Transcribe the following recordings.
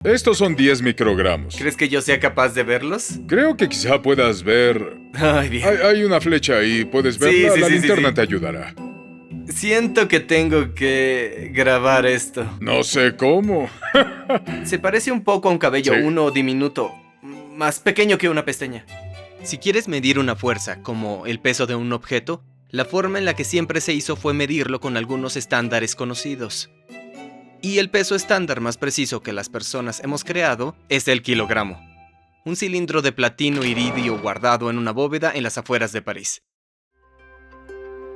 Estos son 10 microgramos. ¿Crees que yo sea capaz de verlos? Creo que quizá puedas ver... Ay, bien. Hay una flecha ahí, puedes verla. Sí, La sí, linterna sí. te ayudará. Siento que tengo que grabar esto. No sé cómo. Se parece un poco a un cabello, Sí. uno diminuto, más pequeño que una pestaña. Si quieres medir una fuerza, como el peso de un objeto, la forma en la que siempre se hizo fue medirlo con algunos estándares conocidos. Y el peso estándar más preciso que las personas hemos creado es el kilogramo. Un cilindro de platino iridio guardado en una bóveda en las afueras de París.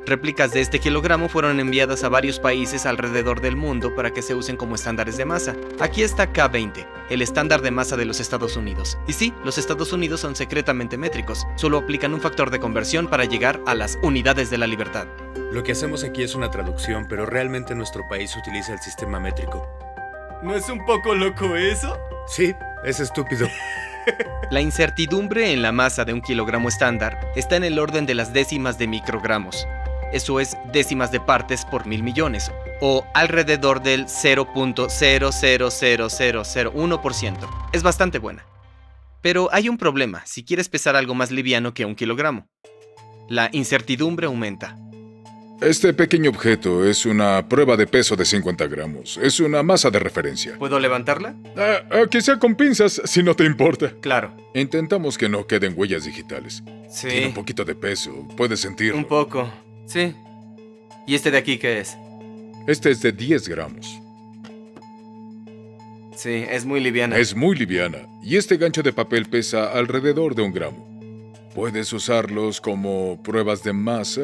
Réplicas de este kilogramo fueron enviadas a varios países alrededor del mundo para que se usen como estándares de masa. Aquí está K20, el estándar de masa de los Estados Unidos. Y sí, los Estados Unidos son secretamente métricos, solo aplican un factor de conversión para llegar a las unidades de la libertad. Lo que hacemos aquí es una traducción, pero realmente nuestro país utiliza el sistema métrico. ¿No es un poco loco eso? Sí, es estúpido. La incertidumbre en la masa de un kilogramo estándar está en el orden de las décimas de microgramos. Eso es décimas de partes por 1000 millones, o alrededor del 0.000001%. Es bastante buena. Pero hay un problema si quieres pesar algo más liviano que un kilogramo. La incertidumbre aumenta. Este pequeño objeto es una prueba de peso de 50 gramos. Es una masa de referencia. ¿Puedo levantarla? Quizá con pinzas, si no te importa. Claro. Intentamos que no queden huellas digitales. Sí. Tiene un poquito de peso, puedes sentirlo. Un poco. Sí. ¿Y este de aquí qué es? Este es de 10 gramos. Sí, es muy liviana. Es muy liviana, y este gancho de papel pesa alrededor de 1 gramo. Puedes usarlos como pruebas de masa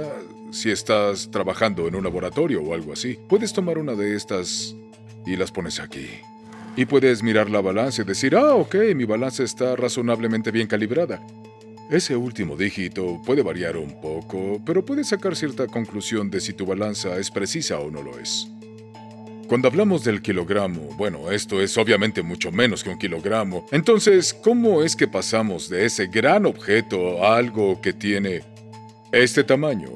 si estás trabajando en un laboratorio o algo así. Puedes tomar una de estas y las pones aquí. Y puedes mirar la balanza y decir, ok, mi balanza está razonablemente bien calibrada. Ese último dígito puede variar un poco, pero puedes sacar cierta conclusión de si tu balanza es precisa o no lo es. Cuando hablamos del kilogramo, bueno, esto es obviamente mucho menos que un kilogramo. Entonces, ¿cómo es que pasamos de ese gran objeto a algo que tiene este tamaño?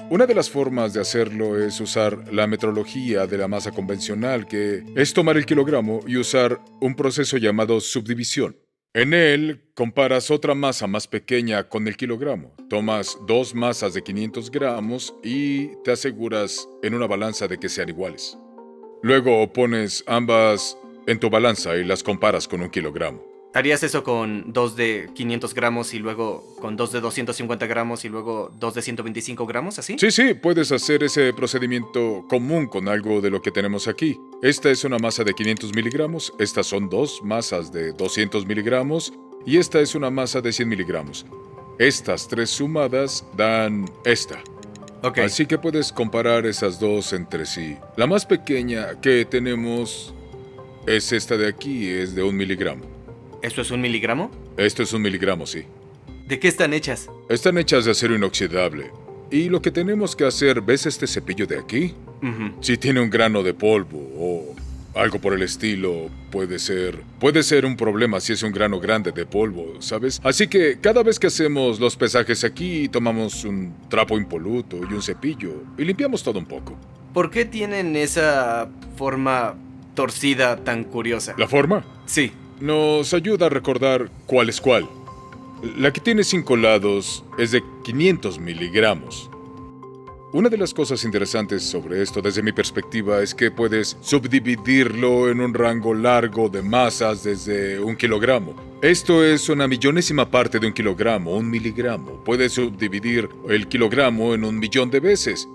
Una de las formas de hacerlo es usar la metrología de la masa convencional, que es tomar el kilogramo y usar un proceso llamado subdivisión. En él, comparas otra masa más pequeña con el kilogramo. Tomas 2 masas de 500 gramos y te aseguras en una balanza de que sean iguales. Luego pones ambas en tu balanza y las comparas con un kilogramo. ¿Harías eso con 2 de 500 gramos y luego con 2 de 250 gramos y luego 2 de 125 gramos, así? Sí, puedes hacer ese procedimiento común con algo de lo que tenemos aquí. Esta es una masa de 500 miligramos, estas son 2 masas de 200 miligramos y esta es una masa de 100 miligramos. Estas 3 sumadas dan esta. Ok. Así que puedes comparar esas dos entre sí. La más pequeña que tenemos es esta de aquí, es de 1 miligramo. ¿Eso es 1 miligramo? Esto es 1 miligramo, sí. ¿De qué están hechas? Están hechas de acero inoxidable. Y lo que tenemos que hacer, ¿ves este cepillo de aquí? Ujú. Si tiene un grano de polvo o algo por el estilo, puede ser un problema si es un grano grande de polvo, ¿sabes? Así que cada vez que hacemos los pesajes aquí, tomamos un trapo impoluto y un cepillo y limpiamos todo un poco. ¿Por qué tienen esa forma torcida tan curiosa? ¿La forma? Sí. Nos ayuda a recordar cuál es cuál. La que tiene 5 lados es de 500 miligramos. Una de las cosas interesantes sobre esto desde mi perspectiva es que puedes subdividirlo en un rango largo de masas desde 1 kilogramo. Esto es una millonésima parte de 1 kilogramo, 1 miligramo. Puedes subdividir el kilogramo en 1 millón de veces.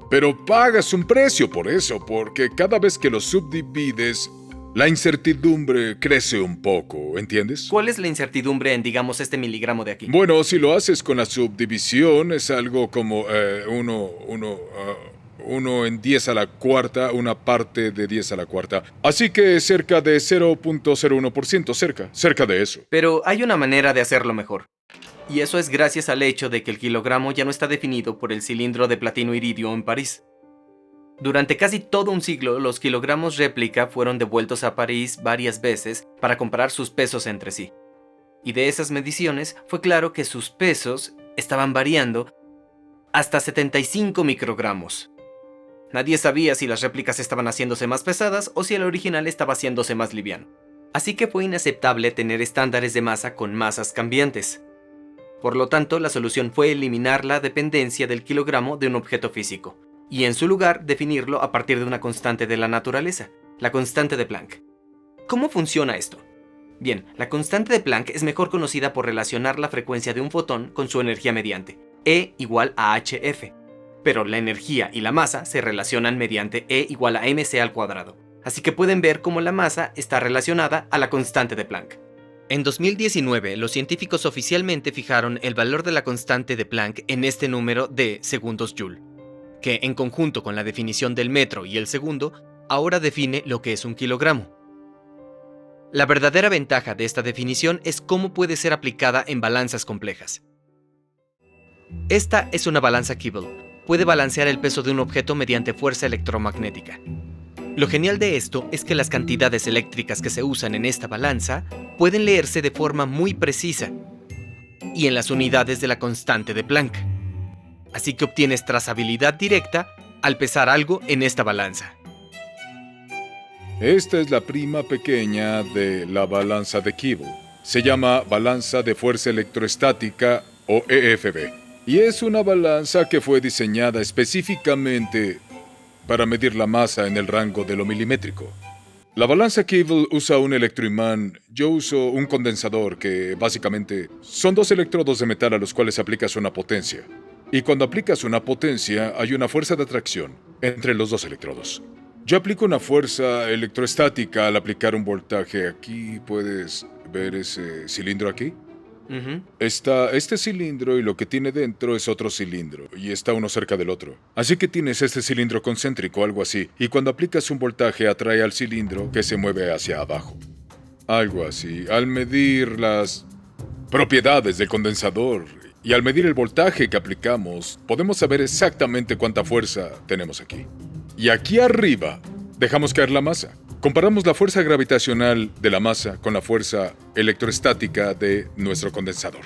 Pero pagas un precio por eso, porque cada vez que lo subdivides, la incertidumbre crece un poco, ¿entiendes? ¿Cuál es la incertidumbre en, digamos, este miligramo de aquí? Bueno, si lo haces con la subdivisión, es algo como 1 en 10 a la cuarta, una parte de 10 a la cuarta. Así que cerca de 0.01%, cerca de eso. Pero hay una manera de hacerlo mejor. Y eso es gracias al hecho de que el kilogramo ya no está definido por el cilindro de platino iridio en París. Durante casi todo un siglo, los kilogramos réplica fueron devueltos a París varias veces para comparar sus pesos entre sí. Y de esas mediciones fue claro que sus pesos estaban variando hasta 75 microgramos. Nadie sabía si las réplicas estaban haciéndose más pesadas o si el original estaba haciéndose más liviano. Así que fue inaceptable tener estándares de masa con masas cambiantes. Por lo tanto, la solución fue eliminar la dependencia del kilogramo de un objeto físico, y en su lugar definirlo a partir de una constante de la naturaleza, la constante de Planck. ¿Cómo funciona esto? Bien, la constante de Planck es mejor conocida por relacionar la frecuencia de un fotón con su energía mediante, E igual a hf. Pero la energía y la masa se relacionan mediante E igual a mc al cuadrado. Así que pueden ver cómo la masa está relacionada a la constante de Planck. En 2019, los científicos oficialmente fijaron el valor de la constante de Planck en este número de segundos Joule, que en conjunto con la definición del metro y el segundo, ahora define lo que es un kilogramo. La verdadera ventaja de esta definición es cómo puede ser aplicada en balanzas complejas. Esta es una balanza Kibble. Puede balancear el peso de un objeto mediante fuerza electromagnética. Lo genial de esto es que las cantidades eléctricas que se usan en esta balanza pueden leerse de forma muy precisa y en las unidades de la constante de Planck. Así que obtienes trazabilidad directa al pesar algo en esta balanza. Esta es la prima pequeña de la balanza de Kibble. Se llama balanza de fuerza electroestática o EFB. Y es una balanza que fue diseñada específicamente para medir la masa en el rango de lo milimétrico. La balanza Kibble usa un electroimán. Yo uso un condensador que básicamente son dos electrodos de metal a los cuales aplicas una potencia. Y cuando aplicas una potencia hay una fuerza de atracción entre los dos electrodos. Yo aplico una fuerza electroestática al aplicar un voltaje. Aquí puedes ver ese cilindro aquí. Está este cilindro y lo que tiene dentro es otro cilindro, y está uno cerca del otro. Así que tienes este cilindro concéntrico, algo así, y cuando aplicas un voltaje atrae al cilindro que se mueve hacia abajo. Algo así. Al medir las propiedades del condensador y al medir el voltaje que aplicamos, podemos saber exactamente cuánta fuerza tenemos aquí. Y aquí arriba dejamos caer la masa. Comparamos la fuerza gravitacional de la masa con la fuerza electroestática de nuestro condensador.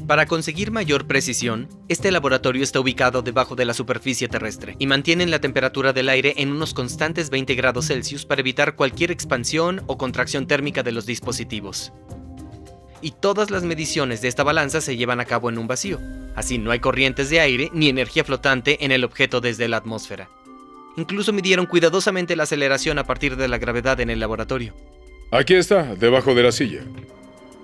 Para conseguir mayor precisión, este laboratorio está ubicado debajo de la superficie terrestre y mantienen la temperatura del aire en unos constantes 20 grados Celsius para evitar cualquier expansión o contracción térmica de los dispositivos. Y todas las mediciones de esta balanza se llevan a cabo en un vacío. Así no hay corrientes de aire ni energía flotante en el objeto desde la atmósfera. Incluso midieron cuidadosamente la aceleración a partir de la gravedad en el laboratorio. Aquí está, debajo de la silla.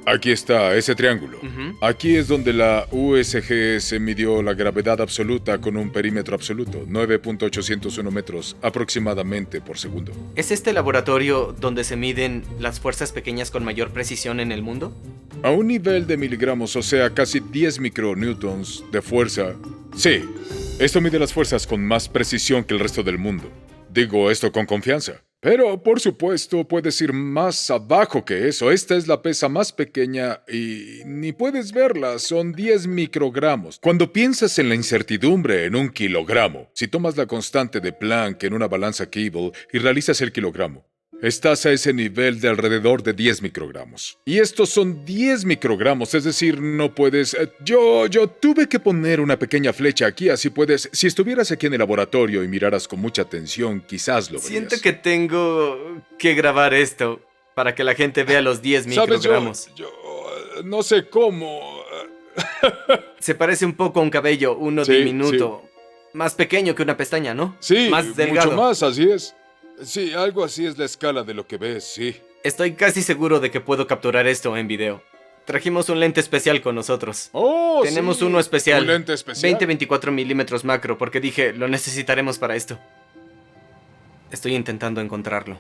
Aquí está, ese triángulo. Aquí es donde la USGS midió la gravedad absoluta con un perímetro absoluto, 9.801 metros aproximadamente por segundo. ¿Es este laboratorio donde se miden las fuerzas pequeñas con mayor precisión en el mundo? A un nivel de miligramos, o sea, casi 10 micronewtons de fuerza. Sí, esto mide las fuerzas con más precisión que el resto del mundo. Digo esto con confianza. Pero, por supuesto, puedes ir más abajo que eso. Esta es la pesa más pequeña y ni puedes verla. Son 10 microgramos. Cuando piensas en la incertidumbre en un kilogramo, si tomas la constante de Planck en una balanza Kibble y realizas el kilogramo, estás a ese nivel de alrededor de 10 microgramos. Y estos son 10 microgramos, es decir, no puedes... Yo tuve que poner una pequeña flecha aquí, así puedes... Si estuvieras aquí en el laboratorio y miraras con mucha atención, quizás lo verías. Siento que tengo que grabar esto para que la gente vea los 10 microgramos. ¿Sabes? Yo no sé cómo... Se parece un poco a un cabello, uno Sí, diminuto. Más pequeño que una pestaña, ¿no? Sí, más delgado. mucho más, así es. Sí, algo así es la escala de lo que ves, sí. Estoy casi seguro de que puedo capturar esto en video. Trajimos un lente especial con nosotros. ¡Oh, Tenemos sí! uno especial. ¿Un lente especial? 20-24 milímetros macro, porque dije, lo necesitaremos para esto. Estoy intentando encontrarlo.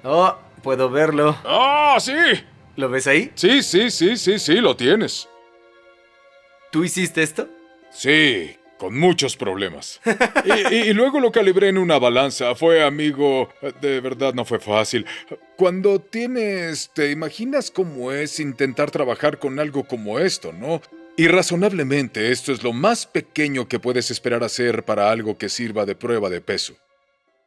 ¡Oh! Puedo verlo. ¡Ah, sí! ¿Lo ves ahí? Sí, lo tienes. ¿Tú hiciste esto? Sí, con muchos problemas. Y luego lo calibré en una balanza. Fue, amigo, de verdad no fue fácil. Cuando ¿te imaginas cómo es intentar trabajar con algo como esto, no? Y razonablemente, esto es lo más pequeño que puedes esperar hacer para algo que sirva de prueba de peso.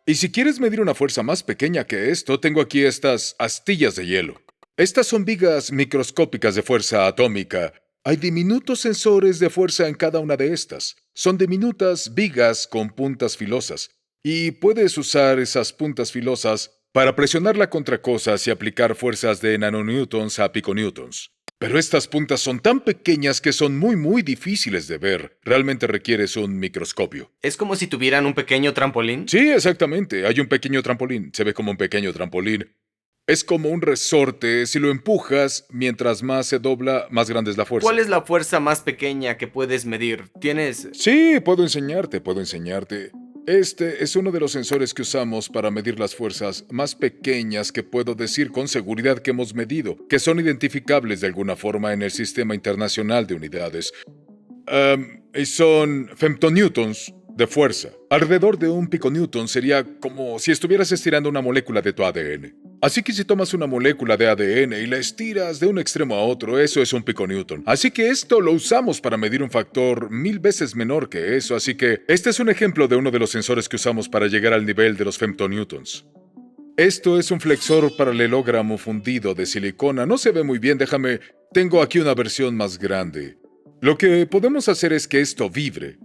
Y si quieres medir una fuerza más pequeña que esto, tengo aquí estas astillas de hielo. Estas son vigas microscópicas de fuerza atómica Hay diminutos sensores de fuerza en cada una de estas. Son diminutas vigas con puntas filosas. Y puedes usar esas puntas filosas para presionarla contra cosas y aplicar fuerzas de nanonewtons a piconewtons. Pero estas puntas son tan pequeñas que son muy difíciles de ver. Realmente requieres un microscopio. ¿Es como si tuvieran un pequeño trampolín? Sí, exactamente. Hay un pequeño trampolín. Se ve como un pequeño trampolín. Es como un resorte. Si lo empujas, mientras más se dobla, más grande es la fuerza. ¿Cuál es la fuerza más pequeña que puedes medir? ¿Tienes...? Sí, puedo enseñarte. Este es uno de los sensores que usamos para medir las fuerzas más pequeñas que puedo decir con seguridad que hemos medido, que son identificables de alguna forma en el Sistema Internacional de Unidades. Y son femtonewtons de fuerza. Alrededor de un piconewton sería como si estuvieras estirando una molécula de tu ADN. Así que si tomas una molécula de ADN y la estiras de un extremo a otro, eso es un piconewton. Así que esto lo usamos para medir un factor 1000 veces menor que eso. Así que este es un ejemplo de uno de los sensores que usamos para llegar al nivel de los femtonewtons. Esto es un flexor paralelógramo fundido de silicona. No se ve muy bien, tengo aquí una versión más grande. Lo que podemos hacer es que esto vibre.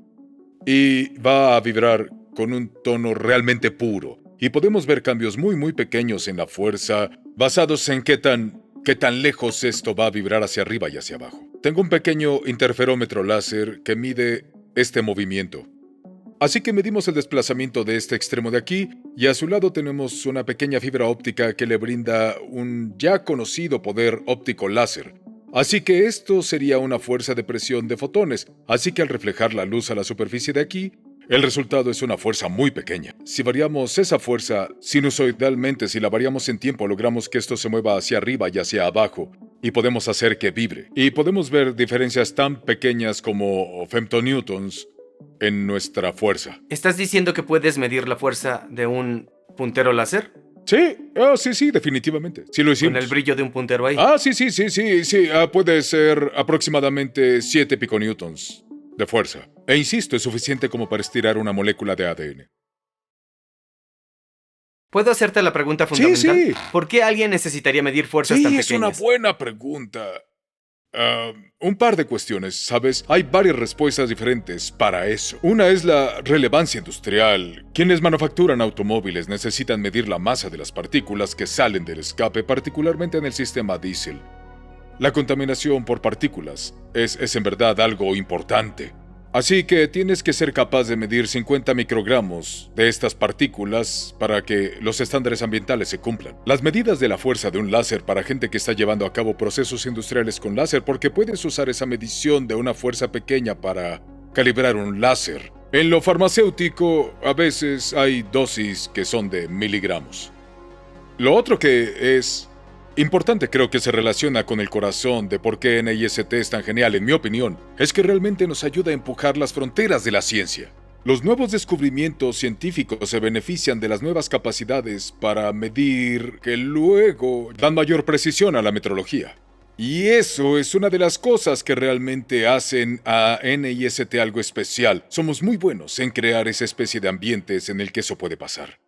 Y va a vibrar con un tono realmente puro. Y podemos ver cambios muy pequeños en la fuerza, basados en qué tan lejos esto va a vibrar hacia arriba y hacia abajo. Tengo un pequeño interferómetro láser que mide este movimiento. Así que medimos el desplazamiento de este extremo de aquí, y a su lado tenemos una pequeña fibra óptica que le brinda un ya conocido poder óptico láser. Así que esto sería una fuerza de presión de fotones, así que al reflejar la luz a la superficie de aquí, el resultado es una fuerza muy pequeña. Si variamos esa fuerza sinusoidalmente, si la variamos en tiempo, logramos que esto se mueva hacia arriba y hacia abajo, y podemos hacer que vibre. Y podemos ver diferencias tan pequeñas como femtonewtons en nuestra fuerza. ¿Estás diciendo que puedes medir la fuerza de un puntero láser? Sí, definitivamente. Sí lo hicimos. ¿Con el brillo de un puntero ahí? Sí. Puede ser aproximadamente 7 piconewtons de fuerza. E insisto, es suficiente como para estirar una molécula de ADN. ¿Puedo hacerte la pregunta fundamental? Sí. ¿Por qué alguien necesitaría medir fuerzas tan pequeñas? Sí, es una buena pregunta. Un par de cuestiones, ¿sabes? Hay varias respuestas diferentes para eso. Una es la relevancia industrial. Quienes manufacturan automóviles necesitan medir la masa de las partículas que salen del escape, particularmente en el sistema diésel. La contaminación por partículas es en verdad algo importante. Así que tienes que ser capaz de medir 50 microgramos de estas partículas para que los estándares ambientales se cumplan. Las medidas de la fuerza de un láser para gente que está llevando a cabo procesos industriales con láser, porque puedes usar esa medición de una fuerza pequeña para calibrar un láser. En lo farmacéutico, a veces hay dosis que son de miligramos. Lo otro que es importante, creo que se relaciona con el corazón de por qué NIST es tan genial, en mi opinión, es que realmente nos ayuda a empujar las fronteras de la ciencia. Los nuevos descubrimientos científicos se benefician de las nuevas capacidades para medir que luego dan mayor precisión a la metrología. Y eso es una de las cosas que realmente hacen a NIST algo especial. Somos muy buenos en crear esa especie de ambientes en el que eso puede pasar.